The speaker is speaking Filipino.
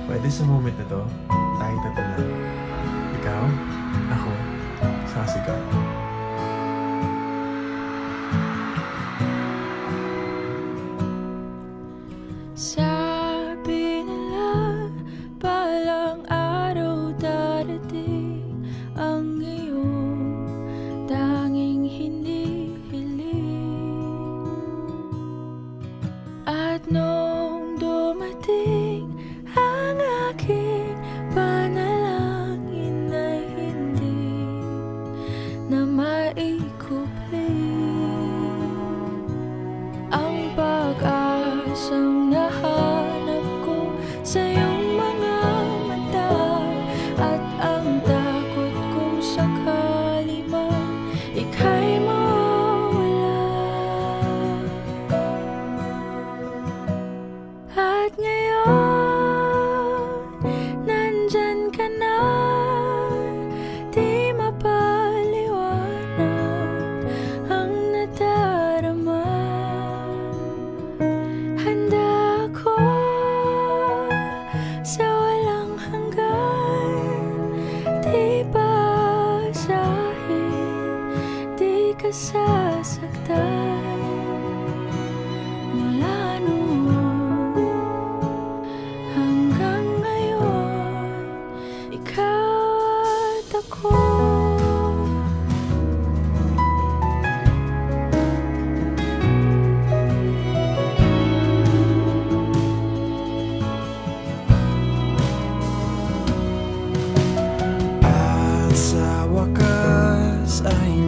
Pwede sa moment na to, tayong tatlo lang. Ikaw, ako, saka si God. Sabi nila, balang araw darating ang iyong tanging hinihiling. At nung dumating ang aking panalangin ay hindi na maikupli ang pag-asang nahanap ko sa iyong mga mata, at ang takot kung sakali man ika'y mawala. At ngayon, nandyan ka na, di mapaliwanag ang nadarama. Handa ako sa walang hanggan, di basahin, di ka sasaktan. Mula noon hanggang ngayon, ikaw at ako. At sa wakas ay